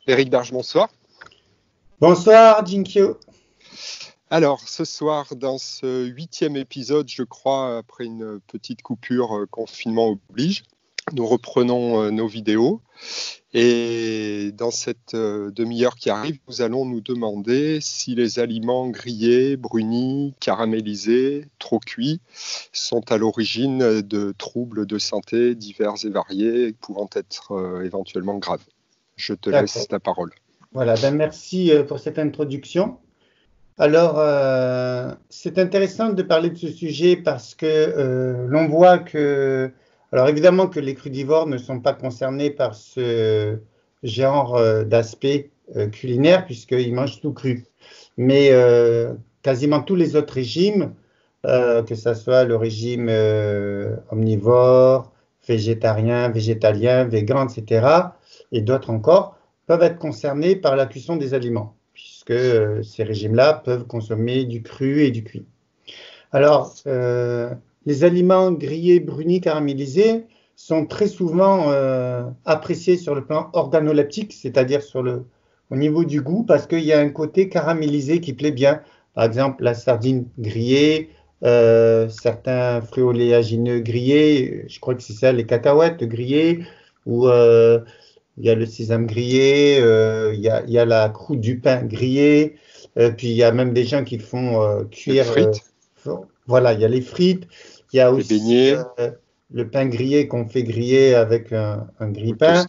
Éric Berge, bonsoir. Bonsoir, Jinkyo. Alors, ce soir, dans ce 8e épisode, je crois, après une petite coupure, confinement oblige, nous reprenons nos vidéos. Et dans cette demi-heure qui arrive, nous allons nous demander si les aliments grillés, brunis, caramélisés, trop cuits, sont à l'origine de troubles de santé divers et variés, pouvant être éventuellement graves. Je te laisse la parole. Voilà, merci pour cette introduction. Alors, c'est intéressant de parler de ce sujet parce que l'on voit que, alors évidemment que les crudivores ne sont pas concernés par ce genre d'aspect culinaire puisqu'ils mangent tout cru. Mais quasiment tous les autres régimes, que ce soit le régime omnivore, végétarien, végétalien, végan, etc., et d'autres encore, peuvent être concernés par la cuisson des aliments, puisque ces régimes-là peuvent consommer du cru et du cuit. Alors, les aliments grillés, brunis, caramélisés sont très souvent appréciés sur le plan organoleptique, c'est-à-dire au niveau du goût, parce qu'il y a un côté caramélisé qui plaît bien. Par exemple, la sardine grillée, certains fruits oléagineux grillés, je crois que c'est ça, les cacahuètes grillées, ou il y a le sésame grillé, il y a la croûte du pain grillée, puis il y a même des gens qui font cuire. Voilà, il y a les frites, il y a aussi le pain grillé qu'on fait griller avec un grille-pain.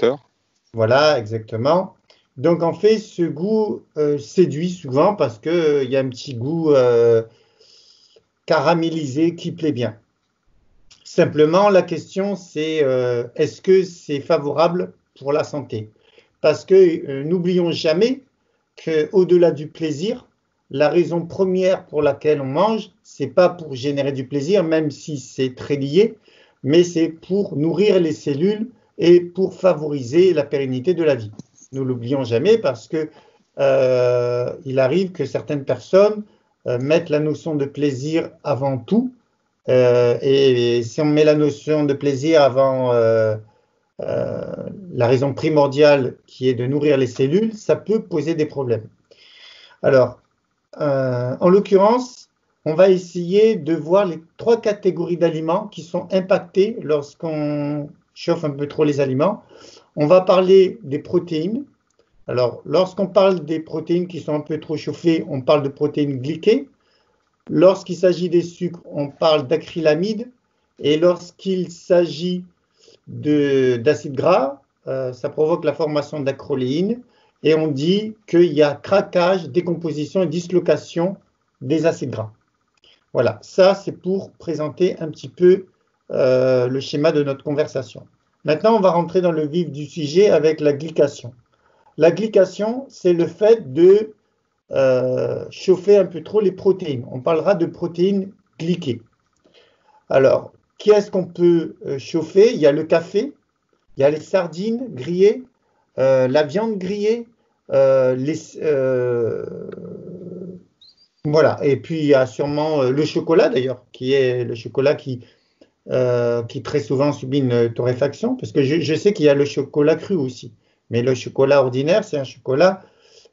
Voilà, exactement. Donc en fait, ce goût séduit souvent parce qu'il y a un petit goût caramélisé qui plaît bien. Simplement, la question c'est est-ce que c'est favorable pour la santé? Parce que n'oublions jamais qu'au-delà du plaisir, la raison première pour laquelle on mange, c'est pas pour générer du plaisir, même si c'est très lié, mais c'est pour nourrir les cellules et pour favoriser la pérennité de la vie. Nous l'oublions jamais parce que il arrive que certaines personnes mettent la notion de plaisir avant tout, et si on met la notion de plaisir avant la raison primordiale qui est de nourrir les cellules, ça peut poser des problèmes. Alors, en l'occurrence, on va essayer de voir les 3 catégories d'aliments qui sont impactés lorsqu'on chauffe un peu trop les aliments. On va parler des protéines. Alors, lorsqu'on parle des protéines qui sont un peu trop chauffées, on parle de protéines glyquées. Lorsqu'il s'agit des sucres, on parle d'acrylamide. Et lorsqu'il s'agit d'acides gras, ça provoque la formation d'acroléine et on dit qu'il y a craquage, décomposition et dislocation des acides gras. Voilà, ça c'est pour présenter un petit peu le schéma de notre conversation. Maintenant, on va rentrer dans le vif du sujet avec la glycation. La glycation, c'est le fait de chauffer un peu trop les protéines. On parlera de protéines glyquées. Alors, qu'est-ce qu'on peut chauffer? Il y a le café, il y a les sardines grillées, la viande grillée, voilà. Et puis il y a sûrement le chocolat d'ailleurs, qui est le chocolat qui très souvent subit une torréfaction, parce que je sais qu'il y a le chocolat cru aussi, mais le chocolat ordinaire, c'est un chocolat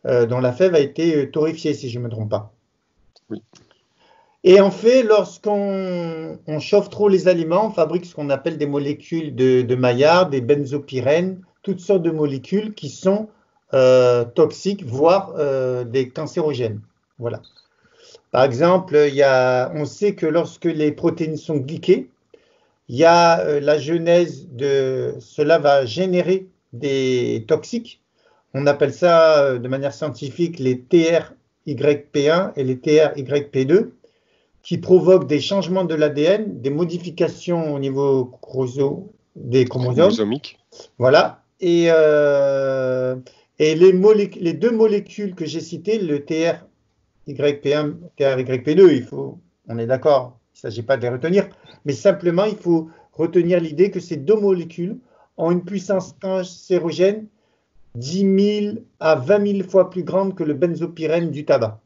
dont la fève a été torréfiée, si je ne me trompe pas. Oui. Et en fait, lorsqu'on chauffe trop les aliments, on fabrique ce qu'on appelle des molécules de Maillard, des benzopyrènes, toutes sortes de molécules qui sont toxiques, voire des cancérogènes. Voilà. Par exemple, on sait que lorsque les protéines sont glyquées, il y a la genèse de cela va générer des toxiques. On appelle ça de manière scientifique les TRYP1 et les TRYP2, qui provoquent des changements de l'ADN, des modifications au niveau des chromosomes. Chromosomiques. Voilà. Et les 2 molécules que j'ai citées, le TRYP1, TRYP2, on est d'accord, il ne s'agit pas de les retenir, mais simplement il faut retenir l'idée que ces 2 molécules ont une puissance cancérogène 10 000 à 20 000 fois plus grande que le benzopyrène du tabac.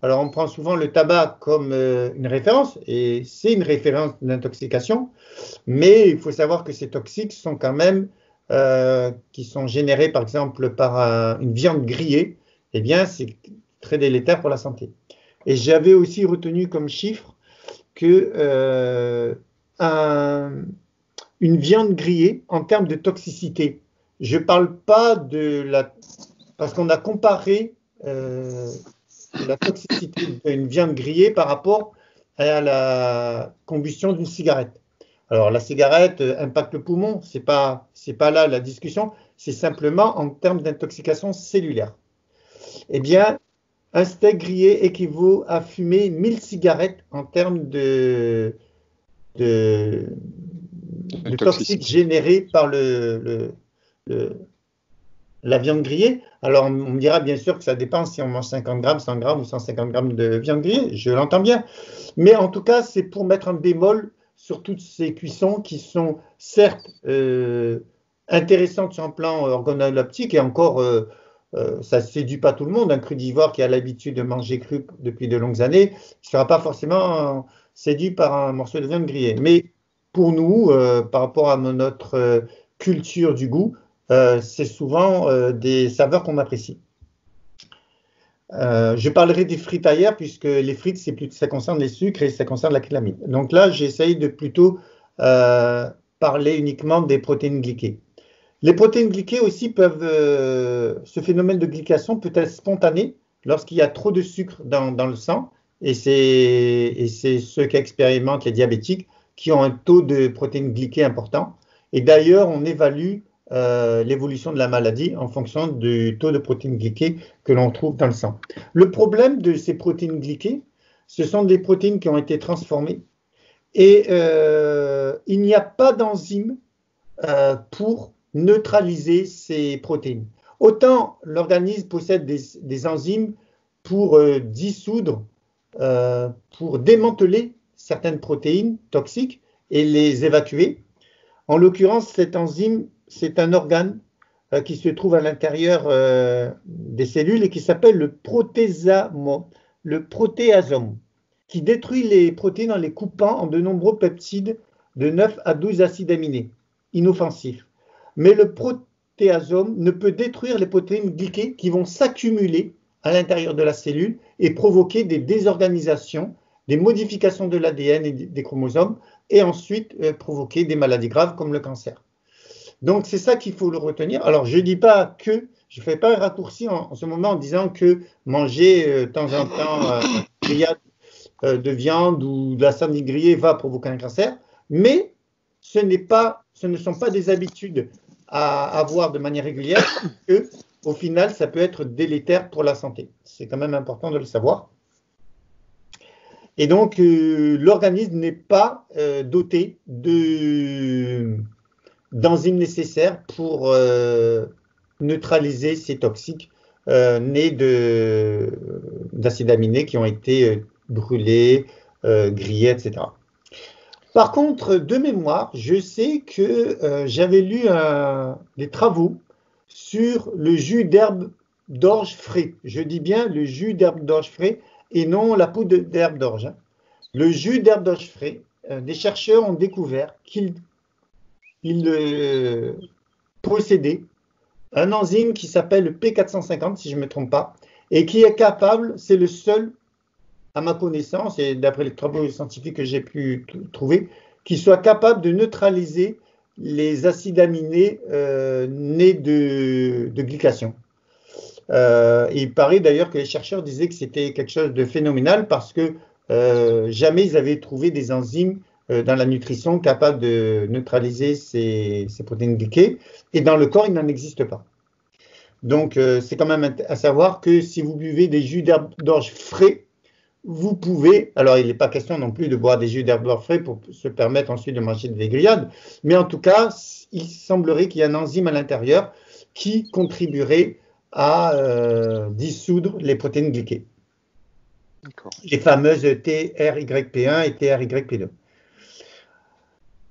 Alors, on prend souvent le tabac comme une référence, et c'est une référence d'intoxication, mais il faut savoir que ces toxiques sont quand même qui sont générés par exemple par une viande grillée, eh bien c'est très délétère pour la santé. Et j'avais aussi retenu comme chiffre que une viande grillée en termes de toxicité, je ne parle pas de la... Parce qu'on a comparé la toxicité d'une viande grillée par rapport à la combustion d'une cigarette. Alors, la cigarette impacte le poumon, c'est pas là la discussion, c'est simplement en termes d'intoxication cellulaire. Eh bien, un steak grillé équivaut à fumer 1000 cigarettes en termes de toxiques générés par la viande grillée. Alors, on me dira bien sûr que ça dépend si on mange 50 grammes, 100 grammes ou 150 grammes de viande grillée, je l'entends bien. Mais en tout cas, c'est pour mettre un bémol sur toutes ces cuissons qui sont certes intéressantes sur un plan organoleptique et encore, ça ne séduit pas tout le monde. Un crudivore qui a l'habitude de manger cru depuis de longues années ne sera pas forcément séduit par un morceau de viande grillée. Mais pour nous, par rapport à notre culture du goût, c'est souvent des saveurs qu'on apprécie. Je parlerai des frites ailleurs puisque les frites, ça concerne les sucres et ça concerne la calamine. Donc là, j'essaye de plutôt parler uniquement des protéines glyquées. Les protéines glyquées aussi peuvent, ce phénomène de glycation peut être spontané lorsqu'il y a trop de sucre dans le sang et c'est ceux qui expérimentent les diabétiques qui ont un taux de protéines glyquées important. Et d'ailleurs, on évalue l'évolution de la maladie en fonction du taux de protéines glyquées que l'on trouve dans le sang. Le problème de ces protéines glyquées, ce sont des protéines qui ont été transformées et il n'y a pas d'enzyme pour neutraliser ces protéines. Autant l'organisme possède des enzymes pour dissoudre, pour démanteler certaines protéines toxiques et les évacuer. En l'occurrence, cette enzyme, c'est un organe qui se trouve à l'intérieur des cellules et qui s'appelle le protéasome, qui détruit les protéines en les coupant en de nombreux peptides de 9 à 12 acides aminés, inoffensifs. Mais le protéasome ne peut détruire les protéines glyquées qui vont s'accumuler à l'intérieur de la cellule et provoquer des désorganisations, des modifications de l'ADN et des chromosomes, et ensuite provoquer des maladies graves comme le cancer. Donc c'est ça qu'il faut le retenir. Alors je ne dis pas que, je ne fais pas un raccourci en ce moment en disant que manger de temps en temps grillade de viande ou de la sardine grillée va provoquer un cancer, mais ce ne sont pas des habitudes à avoir de manière régulière, que au final ça peut être délétère pour la santé. C'est quand même important de le savoir. Et donc, l'organisme n'est pas doté d'enzymes nécessaires pour neutraliser ces toxiques nés d'acides aminés qui ont été brûlés, grillés, etc. Par contre, de mémoire, je sais que j'avais lu des travaux sur le jus d'herbe d'orge frais. Je dis bien le jus d'herbe d'orge frais et non la poudre d'herbe d'orge. Le jus d'herbe d'orge frais, des chercheurs ont découvert qu'il possédait un enzyme qui s'appelle le P450, si je ne me trompe pas, et qui est capable, c'est le seul, à ma connaissance, et d'après les travaux scientifiques que j'ai pu trouver, qui soit capable de neutraliser les acides aminés nés de glycation. Il paraît d'ailleurs que les chercheurs disaient que c'était quelque chose de phénoménal parce que jamais ils avaient trouvé des enzymes dans la nutrition capables de neutraliser ces protéines glyquées et dans le corps, il n'en existe pas. Donc, c'est quand même à savoir que si vous buvez des jus d'herbe d'orge frais, vous pouvez, alors il n'est pas question non plus de boire des jus d'herbe d'orge frais pour se permettre ensuite de manger des grillades, mais en tout cas, il semblerait qu'il y ait un enzyme à l'intérieur qui contribuerait à dissoudre les protéines glyquées. Les fameuses TRYP1 et TRYP2.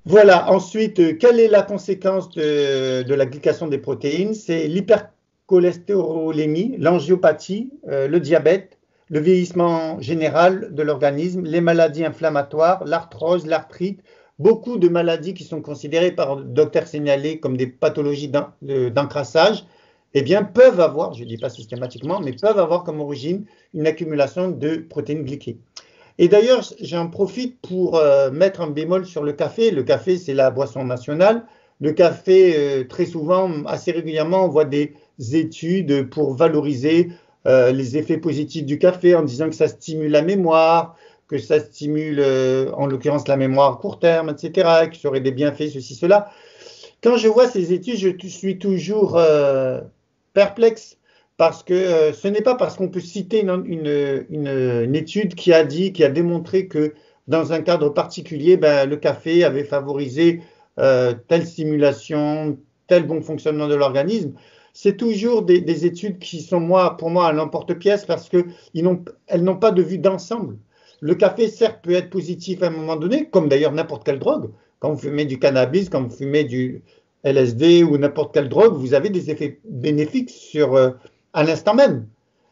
Voilà, ensuite, quelle est la conséquence de la glycation des protéines? C'est l'hypercholestérolémie, l'angiopathie, le diabète, le vieillissement général de l'organisme, les maladies inflammatoires, l'arthrose, l'arthrite, beaucoup de maladies qui sont considérées par le docteur signalé comme des pathologies d'encrassage, eh bien, peuvent avoir, je ne dis pas systématiquement, mais peuvent avoir comme origine une accumulation de protéines glyquées. Et d'ailleurs, j'en profite pour mettre un bémol sur le café. Le café, c'est la boisson nationale. Le café, très souvent, assez régulièrement, on voit des études pour valoriser les effets positifs du café en disant que ça stimule la mémoire, que ça stimule, en l'occurrence, la mémoire à court terme, etc., que ça aurait des bienfaits, ceci, cela. Quand je vois ces études, je suis toujours perplexe parce que ce n'est pas parce qu'on peut citer une étude qui a démontré que dans un cadre particulier, ben, le café avait favorisé telle stimulation, tel bon fonctionnement de l'organisme. C'est toujours des études qui sont, pour moi, à l'emporte-pièce parce qu'elles n'ont pas de vue d'ensemble. Le café, certes, peut être positif à un moment donné, comme d'ailleurs n'importe quelle drogue. Quand vous fumez du cannabis, quand vous fumez du LSD ou n'importe quelle drogue, vous avez des effets bénéfiques à l'instant même.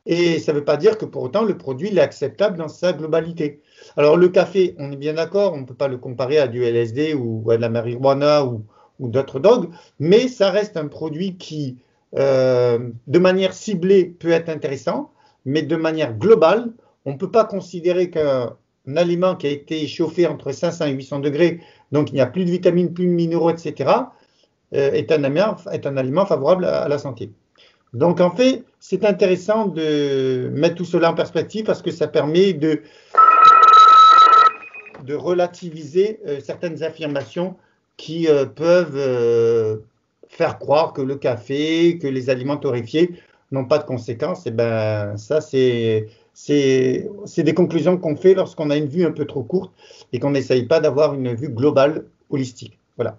Et ça ne veut pas dire que pour autant le produit est acceptable dans sa globalité. Alors le café, on est bien d'accord, on ne peut pas le comparer à du LSD ou à de la marijuana ou d'autres drogues, mais ça reste un produit qui, de manière ciblée, peut être intéressant, mais de manière globale, on ne peut pas considérer qu'un aliment qui a été chauffé entre 500 et 800 degrés, donc il n'y a plus de vitamines, plus de minéraux, etc., est un aliment favorable à la santé. Donc en fait, c'est intéressant de mettre tout cela en perspective parce que ça permet de relativiser certaines affirmations qui peuvent faire croire que le café, que les aliments torréfiés n'ont pas de conséquences. Et ben ça, c'est des conclusions qu'on fait lorsqu'on a une vue un peu trop courte et qu'on n'essaye pas d'avoir une vue globale, holistique. Voilà.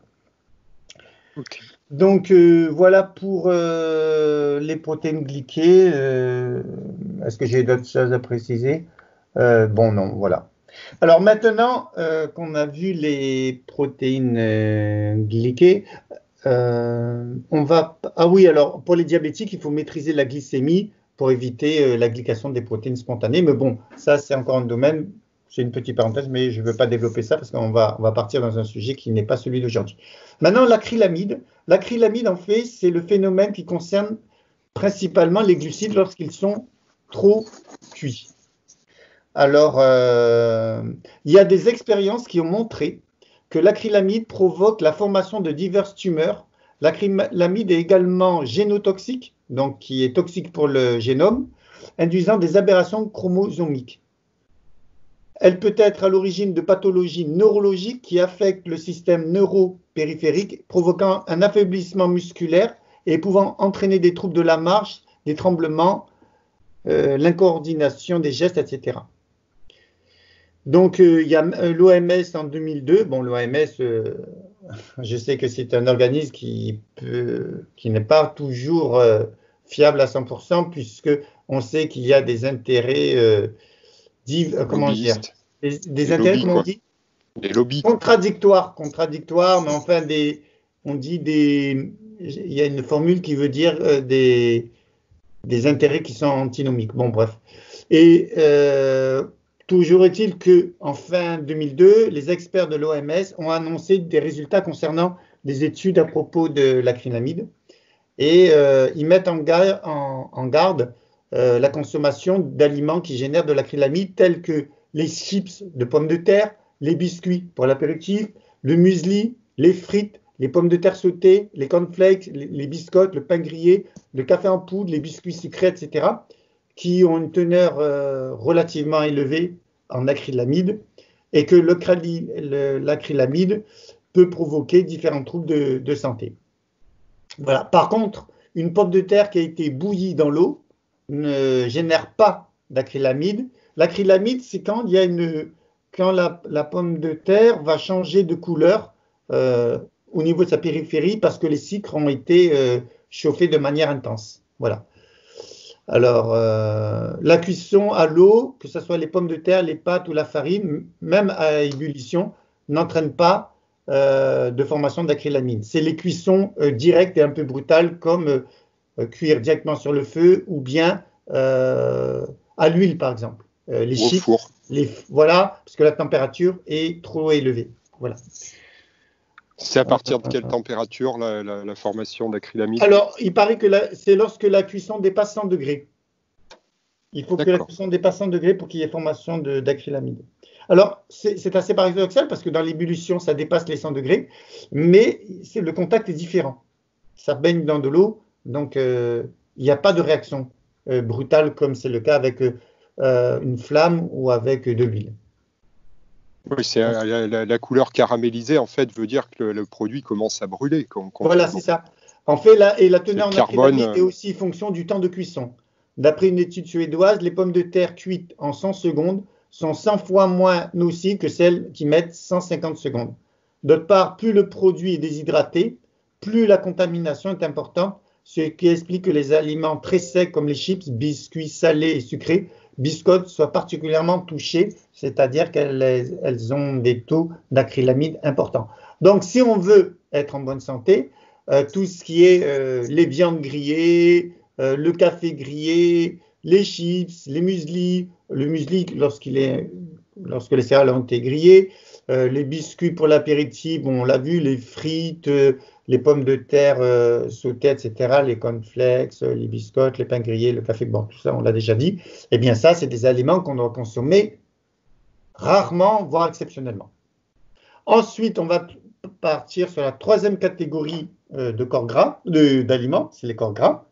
Okay. Donc voilà pour les protéines glyquées. Est-ce que j'ai d'autres choses à préciser? Bon, non, voilà. Alors maintenant qu'on a vu les protéines glyquées, on va... Ah oui, alors pour les diabétiques, il faut maîtriser la glycémie pour éviter la glycation des protéines spontanées. Mais bon, ça c'est encore un domaine, c'est une petite parenthèse, mais je ne veux pas développer ça parce qu'on va partir dans un sujet qui n'est pas celui d'aujourd'hui. Maintenant, l'acrylamide. L'acrylamide, en fait, c'est le phénomène qui concerne principalement les glucides lorsqu'ils sont trop cuits. Alors, il y a des expériences qui ont montré que l'acrylamide provoque la formation de diverses tumeurs. L'acrylamide est également génotoxique, donc qui est toxique pour le génome, induisant des aberrations chromosomiques. Elle peut être à l'origine de pathologies neurologiques qui affectent le système neuropériphérique, provoquant un affaiblissement musculaire et pouvant entraîner des troubles de la marche, des tremblements, l'incoordination des gestes, etc. Donc, il y a l'OMS en 2002. Bon, l'OMS, je sais que c'est un organisme qui n'est pas toujours fiable à 100%, puisqu'on sait qu'il y a des intérêts, comment dire, des intérêts, comment on dit? Des lobbies. Contradictoires, mais enfin, il y a une formule qui veut dire des intérêts qui sont antinomiques. Bon, bref. Et toujours est-il qu'en fin 2002, les experts de l'OMS ont annoncé des résultats concernant des études à propos de l'acrylamide et ils mettent en garde la consommation d'aliments qui génèrent de l'acrylamide tels que les chips de pommes de terre, les biscuits pour l'apéritif, le muesli, les frites, les pommes de terre sautées, les cornflakes, les biscottes, le pain grillé, le café en poudre, les biscuits sucrés, etc., qui ont une teneur relativement élevée en acrylamide et que l'acrylamide peut provoquer différents troubles de santé. Voilà. Par contre, une pomme de terre qui a été bouillie dans l'eau ne génère pas d'acrylamide. L'acrylamide, c'est quand la pomme de terre va changer de couleur au niveau de sa périphérie parce que les sucres ont été chauffés de manière intense. Voilà. Alors, la cuisson à l'eau, que ce soit les pommes de terre, les pâtes ou la farine, même à ébullition, n'entraîne pas de formation d'acrylamide. C'est les cuissons directes et un peu brutales comme cuire directement sur le feu ou bien à l'huile, par exemple. Les chips, voilà, parce que la température est trop élevée. Voilà. C'est à partir de quelle température la formation d'acrylamide? Alors, il paraît que c'est lorsque la cuisson dépasse 100 degrés. Il faut que la cuisson dépasse 100 degrés pour qu'il y ait formation d'acrylamide. Alors, c'est assez paradoxal parce que dans l'ébullition, ça dépasse les 100 degrés, mais le contact est différent. Ça baigne dans de l'eau, donc il n'y a pas de réaction brutale comme c'est le cas avec une flamme ou avec de l'huile. Oui, la couleur caramélisée, en fait, veut dire que le produit commence à brûler. Voilà, c'est ça. En fait, la teneur en acrylamide est aussi fonction du temps de cuisson. D'après une étude suédoise, les pommes de terre cuites en 100 secondes sont 100 fois moins nocives que celles qui mettent 150 secondes. D'autre part, plus le produit est déshydraté, plus la contamination est importante, ce qui explique que les aliments très secs comme les chips, biscuits salés et sucrés, biscottes soient particulièrement touchés, c'est-à-dire qu'elles ont des taux d'acrylamide importants. Donc, si on veut être en bonne santé, tout ce qui est les viandes grillées, le café grillé, les chips, les mueslis, le muesli lorsque les céréales ont été grillées, les biscuits pour l'apéritif, on l'a vu, les frites, les pommes de terre sautées, etc., les cornflakes, les biscottes, les pains grillés, le café, bon, tout ça, on l'a déjà dit. Eh bien, ça, c'est des aliments qu'on doit consommer rarement, voire exceptionnellement. Ensuite, on va partir sur la troisième catégorie de corps gras, d'aliments, c'est les corps gras.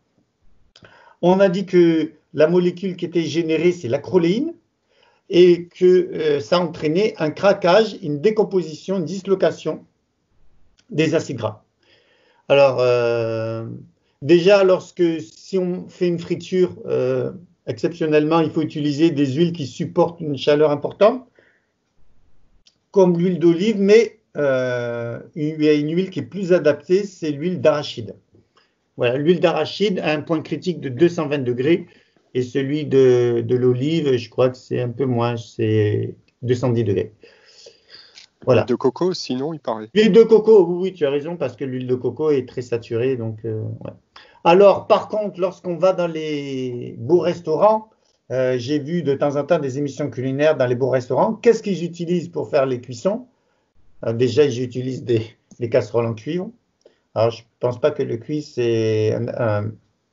On a dit que la molécule qui était générée, c'est l'acroléine, et que ça entraînait un craquage, une décomposition, une dislocation des acides gras. Alors, déjà, si on fait une friture, exceptionnellement, il faut utiliser des huiles qui supportent une chaleur importante, comme l'huile d'olive, mais il y a une huile qui est plus adaptée, c'est l'huile d'arachide. Voilà, l'huile d'arachide a un point critique de 220 degrés et celui de l'olive, je crois que c'est un peu moins, c'est 210 degrés. Voilà. L'huile de coco, sinon, il paraît. L'huile de coco, oui, tu as raison, parce que l'huile de coco est très saturée. Donc, ouais. Alors, par contre, lorsqu'on va dans les beaux restaurants, j'ai vu de temps en temps des émissions culinaires dans les beaux restaurants. Qu'est-ce qu'ils utilisent pour faire les cuissons? Déjà, ils utilisent des casseroles en cuivre. Alors, je ne pense pas que le cuivre, c'est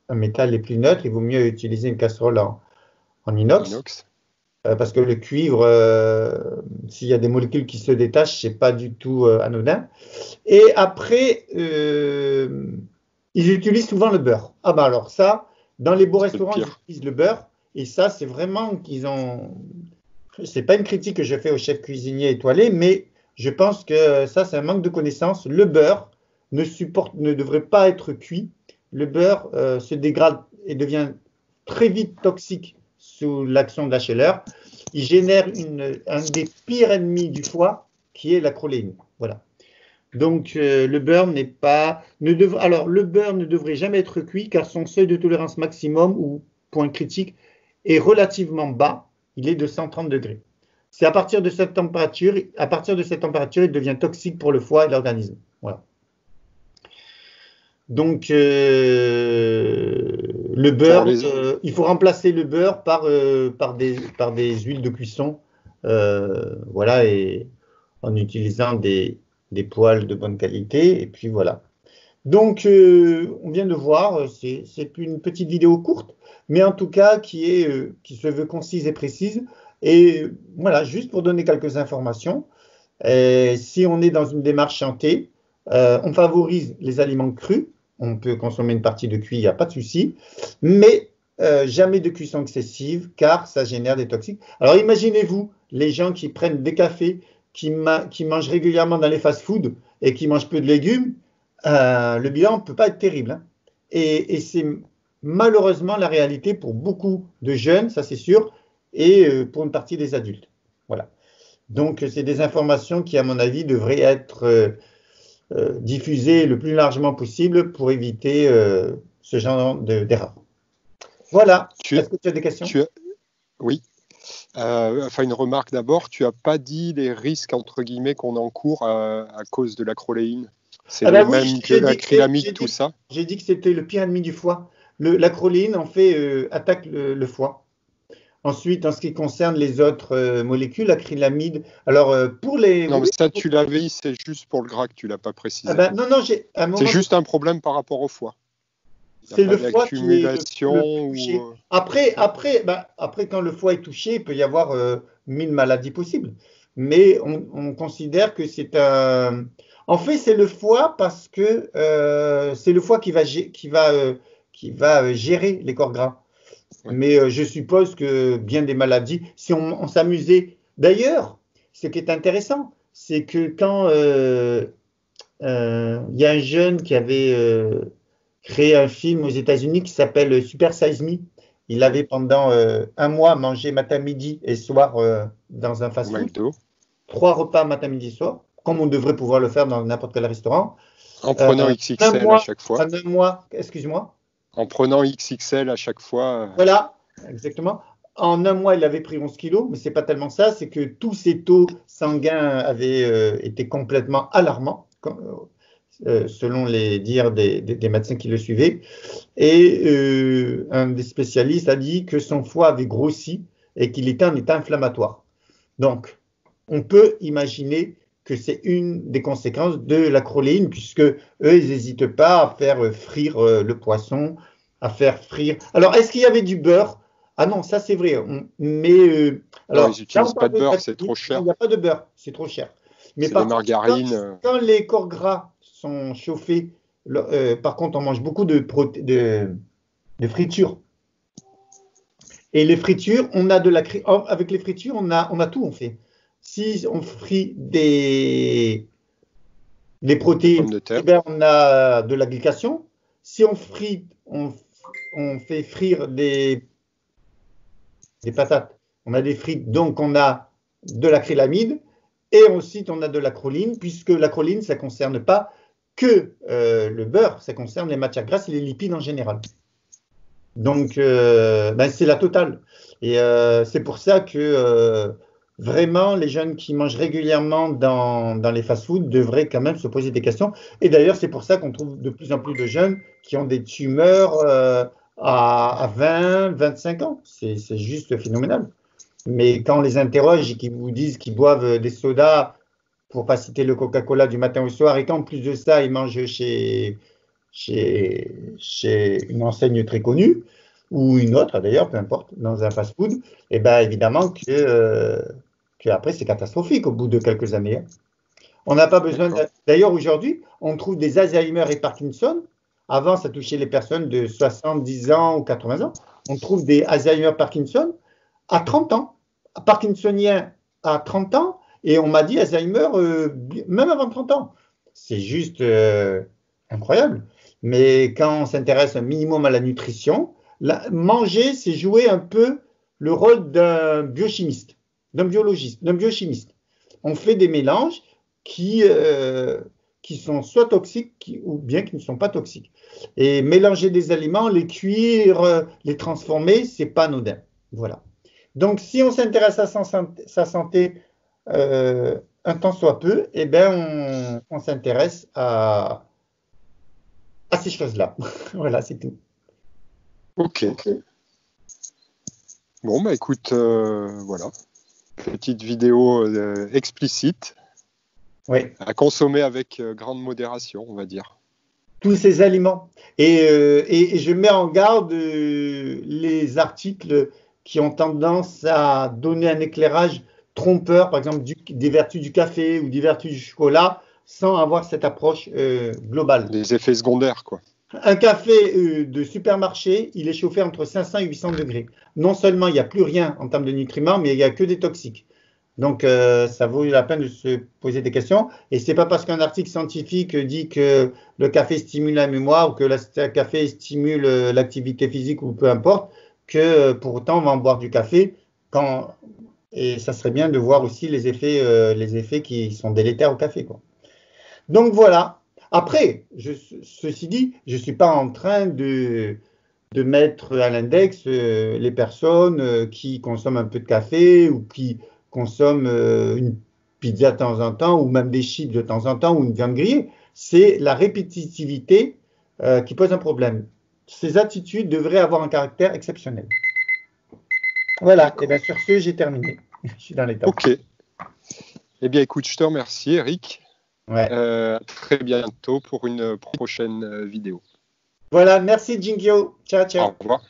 un métal les plus neutres. Il vaut mieux utiliser une casserole en inox. Parce que le cuivre, s'il y a des molécules qui se détachent, ce n'est pas du tout anodin. Et après, ils utilisent souvent le beurre. Ah ben alors ça, dans les beaux restaurants, ils utilisent le beurre. Et ça, c'est vraiment qu'ils ont... Ce n'est pas une critique que je fais aux chefs cuisiniers étoilés, mais je pense que ça, c'est un manque de connaissance. Le beurre ne devrait pas être cuit. Le beurre se dégrade et devient très vite toxique sous l'action de la chaleur. Il génère un des pires ennemis du foie, qui est l'acroléine. Voilà. Donc, le beurre le beurre ne devrait jamais être cuit car son seuil de tolérance maximum ou point critique est relativement bas. Il est de 130 degrés. C'est à partir de cette température, il devient toxique pour le foie et l'organisme. Voilà. Donc, le beurre, il faut remplacer le beurre par des huiles de cuisson, voilà, et en utilisant des poêles de bonne qualité, et puis voilà. Donc, on vient de voir, c'est une petite vidéo courte, mais en tout cas qui se veut concise et précise, et voilà, juste pour donner quelques informations. Si on est dans une démarche santé, on favorise les aliments crus. On peut consommer une partie de cuit, il n'y a pas de souci, mais jamais de cuisson excessive car ça génère des toxiques. Alors imaginez-vous les gens qui prennent des cafés, qui mangent régulièrement dans les fast-foods et qui mangent peu de légumes, le bilan ne peut pas être terrible. Hein. Et c'est malheureusement la réalité pour beaucoup de jeunes, ça c'est sûr, et pour une partie des adultes. Voilà. Donc c'est des informations qui, à mon avis, devraient être diffuser le plus largement possible pour éviter ce genre d'erreur. Voilà. Est-ce que tu as des questions? Oui. Enfin, une remarque d'abord. Tu n'as pas dit les risques, entre guillemets, qu'on encourt à cause de l'acroléine. C'est le même que l'acrylamide, tout ça. J'ai dit que c'était le pire ennemi du foie. L'acroléine, en fait, attaque le foie. Ensuite, en ce qui concerne les autres molécules, acrylamide, alors pour les... Non, mais Oui, ça, tu l'avais, c'est juste pour le gras que tu l'as pas ah précisé. ben, non, non, à un C'est moment, juste un problème par rapport au foie. Il n'y a c'est pas le foie qui est le plus d'accumulation ou... touché. Après, quand le foie est touché, il peut y avoir 1000 maladies possibles. Mais on considère que c'est un... En fait, c'est le foie parce que c'est le foie qui va gérer les corps gras. Ouais. Mais je suppose que bien des maladies, si on s'amusait... D'ailleurs, ce qui est intéressant, c'est que quand il y a un jeune qui avait créé un film aux États-Unis qui s'appelle Super Size Me. Il avait pendant un mois mangé matin, midi et soir dans un Au fast-food, McDo. 3 repas matin, midi, soir, comme on devrait pouvoir le faire dans n'importe quel restaurant. En prenant Un XXL à mois, chaque fois. en un mois, excuse-moi. En prenant XXL à chaque fois. Voilà, exactement. En un mois, il avait pris 11 kilos, mais c'est pas tellement ça, c'est que tous ses taux sanguins avaient été complètement alarmants, selon les dires des médecins qui le suivaient. Et un des spécialistes a dit que son foie avait grossi et qu'il était en état inflammatoire. Donc, on peut imaginer que c'est une des conséquences de la choléine, puisque eux, ils n'hésitent pas à faire frire le poisson, à faire frire. Alors, est-ce qu'il y avait du beurre? Ah non, ça c'est vrai. Mais Non, ils alors, là, on n'utilisent pas parle de de beurre, c'est gratine. trop Non, cher. il n'y a pas de beurre, c'est trop cher. Mais C'est des par contre, margarines. quand les corps gras sont chauffés, par contre, on mange beaucoup de fritures. Et les fritures, avec les fritures, on a tout, on fait. Si on frit des Des protéines, pommes de eh terre. ben, on a de la glycation. Si on frite, on fait frire des patates, on a des frites, donc on a de l'acrylamide. Et ensuite, on a de l'acroline, puisque l'acroline, ça ne concerne pas que le beurre, ça concerne les matières grasses et les lipides en général. Donc, ben, c'est la totale. Et c'est pour ça que vraiment, les jeunes qui mangent régulièrement dans les fast-foods devraient quand même se poser des questions. Et d'ailleurs, c'est pour ça qu'on trouve de plus en plus de jeunes qui ont des tumeurs à 20, 25 ans. C'est juste phénoménal. Mais quand on les interroge et qu'ils vous disent qu'ils boivent des sodas, pour pas citer le Coca-Cola du matin au soir, et qu'en plus de ça, ils mangent chez une enseigne très connue, ou une autre d'ailleurs, peu importe, dans un fast-food, et bien évidemment que après c'est catastrophique au bout de quelques années. Hein. On n'a pas besoin D'accord. D'ailleurs, aujourd'hui, on trouve des Alzheimer et Parkinson. Avant, ça touchait les personnes de 70 ans ou 80 ans. On trouve des Alzheimer Parkinson à 30 ans. Parkinsonien à 30 ans, et on m'a dit Alzheimer même avant 30 ans. C'est juste incroyable. Mais quand on s'intéresse un minimum à la nutrition, manger, c'est jouer un peu le rôle d'un biochimiste, d'un biologiste, d'un biochimiste. On fait des mélanges qui sont soit toxiques ou bien qui ne sont pas toxiques. Et mélanger des aliments, les cuire, les transformer, c'est pas anodin. Voilà. Donc, si on s'intéresse à sa santé un temps soit peu, eh ben, on s'intéresse à ces choses-là. Voilà, c'est tout. Ok. Bon, bah écoute, voilà. Petite vidéo explicite Oui, à consommer avec grande modération, on va dire. tous ces aliments. Et je mets en garde les articles qui ont tendance à donner un éclairage trompeur, par exemple des vertus du café ou des vertus du chocolat, sans avoir cette approche globale. Les effets secondaires, quoi. Un café de supermarché, il est chauffé entre 500 et 800 degrés. Non seulement il n'y a plus rien en termes de nutriments, mais il n'y a que des toxiques. Donc, ça vaut la peine de se poser des questions. Et ce n'est pas parce qu'un article scientifique dit que le café stimule la mémoire ou que le café stimule l'activité physique ou peu importe, que pour autant on va en boire du café. Et ça serait bien de voir aussi les effets qui sont délétères au café, quoi. Donc voilà. Après, ceci dit, je ne suis pas en train de mettre à l'index les personnes qui consomment un peu de café ou qui consomment une pizza de temps en temps ou même des chips de temps en temps ou une viande grillée. C'est la répétitivité qui pose un problème. Ces attitudes devraient avoir un caractère exceptionnel. Voilà, et bien sur ce, j'ai terminé. Je suis dans les temps. Ok. Eh bien, écoute, je te remercie, Eric. Ouais. À très bientôt pour une prochaine vidéo. Voilà, merci Jingyo. Ciao, ciao. Au revoir.